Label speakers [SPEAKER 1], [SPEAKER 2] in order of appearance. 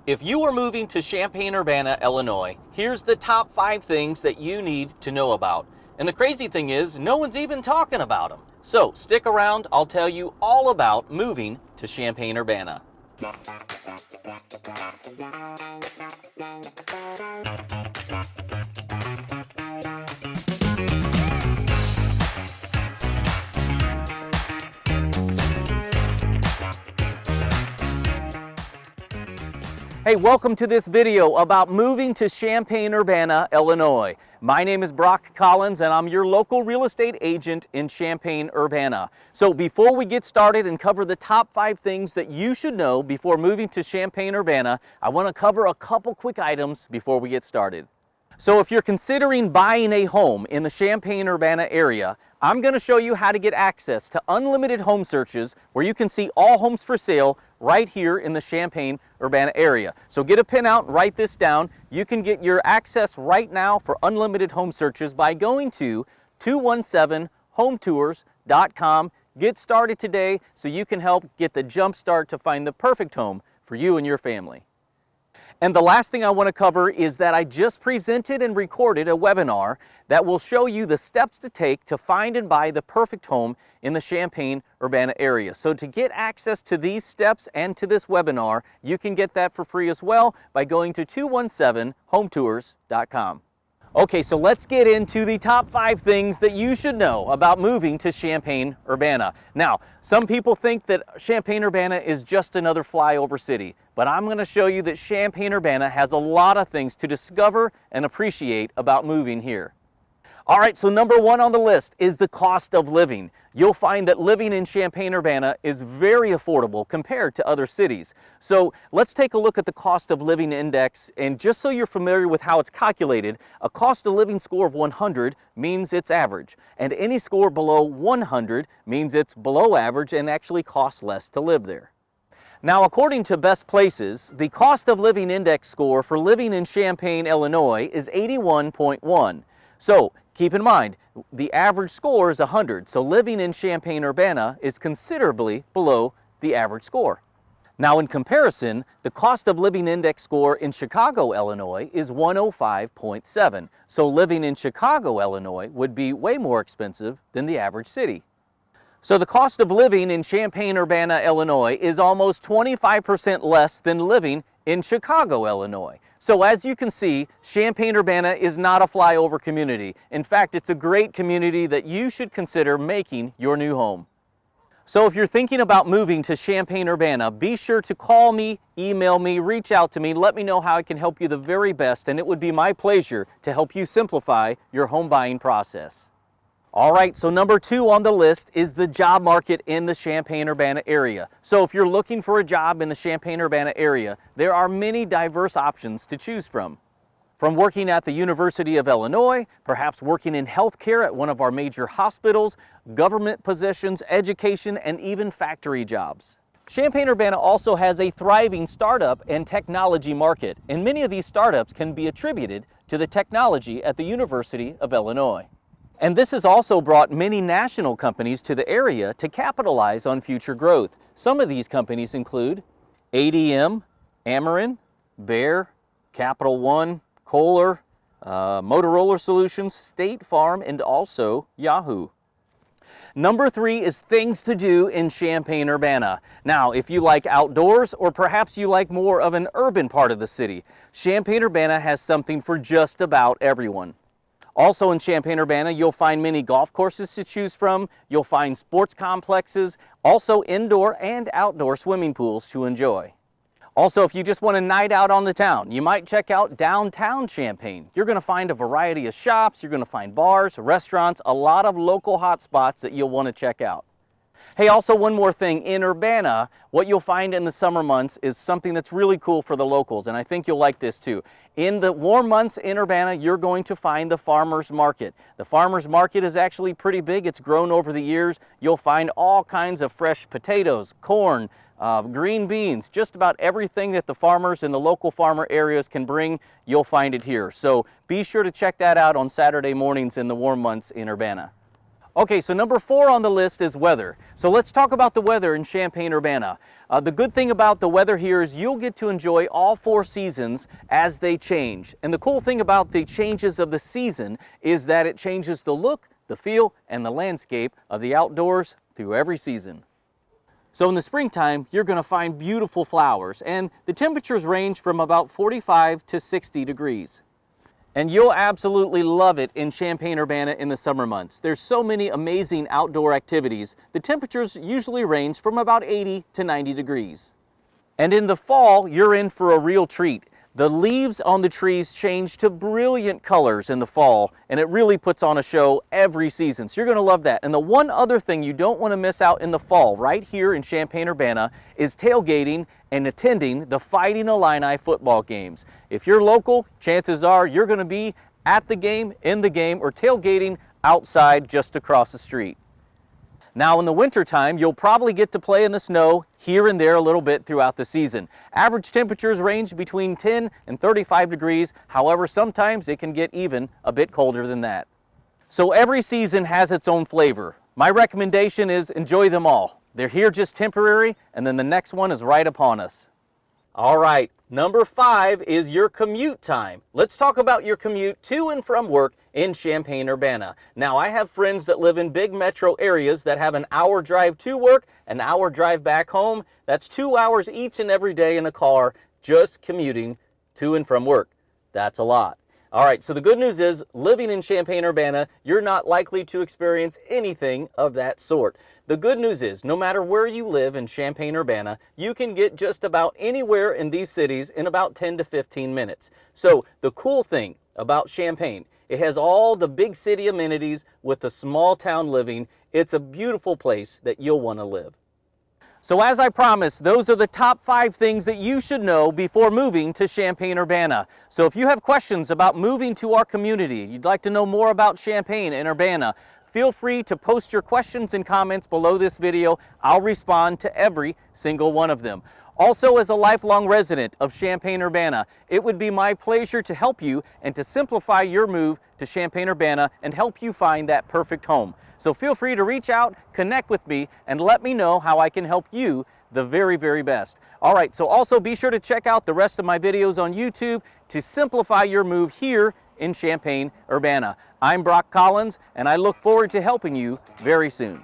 [SPEAKER 1] If you are moving to Champaign Urbana, Illinois, here's the top 5 things that you need to know about. And the crazy thing is, no one's even talking about them. So stick around, I'll tell you all about moving to Champaign Urbana. Hey, welcome to this video about moving to Champaign Urbana, Illinois. My name is Brock Collins and I'm your local real estate agent in Champaign Urbana. So before we get started and cover the top 5 things that you should know before moving to Champaign Urbana, I want to cover a couple quick items before we get started. So if you're considering buying a home in the Champaign Urbana area, I'm going to show you how to get access to unlimited home searches where you can see all homes for sale right here in the Champaign Urbana area. So get a pen out and write this down. You can get your access right now for unlimited home searches by going to 217hometours.com. Get started today so you can help get the jump start to find the perfect home for you and your family. And the last thing I want to cover is that I just presented and recorded a webinar that will show you the steps to take to find and buy the perfect home in the Champaign Urbana area. So to get access to these steps and to this webinar, you can get that for free as well by going to 217hometours.com. Okay, so let's get into the top 5 things that you should know about moving to Champaign Urbana. Now, some people think that Champaign Urbana is just another flyover city, but I'm going to show you that Champaign Urbana has a lot of things to discover and appreciate about moving here. All right, so number 1 on the list is the cost of living. You'll find that living in Champaign Urbana is very affordable compared to other cities. So let's take a look at the cost of living index, and just so you're familiar with how it's calculated, a cost of living score of 100 means it's average, and any score below 100 means it's below average and actually costs less to live there. Now, according to Best Places, the cost of living index score for living in Champaign, Illinois is 81.1. So keep in mind, the average score is 100, so living in Champaign Urbana is considerably below the average score. Now, in comparison, the cost of living index score in Chicago, Illinois is 105.7. So living in Chicago, Illinois would be way more expensive than the average city. So the cost of living in Champaign Urbana, Illinois is almost 25% less than living in Chicago, Illinois. So as you can see, Champaign Urbana is not a flyover community. In fact, it's a great community that you should consider making your new home. So if you're thinking about moving to Champaign Urbana, be sure to call me, email me, reach out to me, let me know how I can help you the very best, and it would be my pleasure to help you simplify your home buying process. All right, so number 2 on the list is the job market in the Champaign Urbana area. So if you're looking for a job in the Champaign Urbana area, there are many diverse options to choose from. From working at the University of Illinois, perhaps working in healthcare at one of our major hospitals, government positions, education, and even factory jobs. Champaign Urbana also has a thriving startup and technology market, and many of these startups can be attributed to the technology at the University of Illinois. And this has also brought many national companies to the area to capitalize on future growth. Some of these companies include ADM, Ameren, Bear, Capital One, Kohler, Motorola Solutions, State Farm, and also Yahoo. Number 3 is things to do in Champaign Urbana. Now, if you like outdoors or perhaps you like more of an urban part of the city, Champaign Urbana has something for just about everyone. Also in Champaign Urbana, you'll find many golf courses to choose from, you'll find sports complexes, also indoor and outdoor swimming pools to enjoy. Also, if you just want a night out on the town, you might check out downtown Champaign. You're going to find a variety of shops, you're going to find bars, restaurants, a lot of local hot spots that you'll want to check out. Hey, also one more thing, in Urbana, what you'll find in the summer months is something that's really cool for the locals, and I think you'll like this too. In the warm months in Urbana, you're going to find the farmer's market. The farmer's market is actually pretty big. It's grown over the years. You'll find all kinds of fresh potatoes, corn, green beans, just about everything that the farmers in the local farmer areas can bring, you'll find it here. So be sure to check that out on Saturday mornings in the warm months in Urbana. Okay, so number 4 on the list is weather. So let's talk about the weather in Champaign Urbana. The good thing about the weather here is you'll get to enjoy all 4 seasons as they change. And the cool thing about the changes of the season is that it changes the look, the feel, and the landscape of the outdoors through every season. So in the springtime, you're going to find beautiful flowers, and the temperatures range from about 45 to 60 degrees. And you'll absolutely love it in Champaign Urbana in the summer months. There's so many amazing outdoor activities. The temperatures usually range from about 80 to 90 degrees. And in the fall, you're in for a real treat. The leaves on the trees change to brilliant colors in the fall, and it really puts on a show every season. So you're going to love that. And the one other thing you don't want to miss out in the fall, right here in Champaign Urbana, is tailgating and attending the Fighting Illini football games. If you're local, chances are you're going to be at the game, in the game, or tailgating outside just across the street. Now in the wintertime, you'll probably get to play in the snow here and there a little bit throughout the season. Average temperatures range between 10 and 35 degrees. However, sometimes it can get even a bit colder than that. So every season has its own flavor. My recommendation is enjoy them all. They're here just temporary, and then the next one is right upon us. All right, number 5 is your commute time. Let's talk about your commute to and from work in Champaign Urbana. Now, I have friends that live in big metro areas that have an hour drive to work, an hour drive back home. That's 2 hours each and every day in a car just commuting to and from work. That's a lot. All right, so the good news is living in Champaign Urbana, you're not likely to experience anything of that sort. The good news is no matter where you live in Champaign Urbana, you can get just about anywhere in these cities in about 10 to 15 minutes. So the cool thing about Champaign, it has all the big city amenities with the small town living. It's a beautiful place that you'll want to live. So as I promised, those are the top 5 things that you should know before moving to Champaign Urbana. So if you have questions about moving to our community, you'd like to know more about Champaign and Urbana, feel free to post your questions and comments below this video. I'll respond to every single one of them. Also, as a lifelong resident of Champaign Urbana, it would be my pleasure to help you and to simplify your move to Champaign Urbana and help you find that perfect home. So feel free to reach out, connect with me, and let me know how I can help you the very, very best. All right, so also be sure to check out the rest of my videos on YouTube to simplify your move here in Champaign Urbana. I'm Brock Collins, and I look forward to helping you very soon.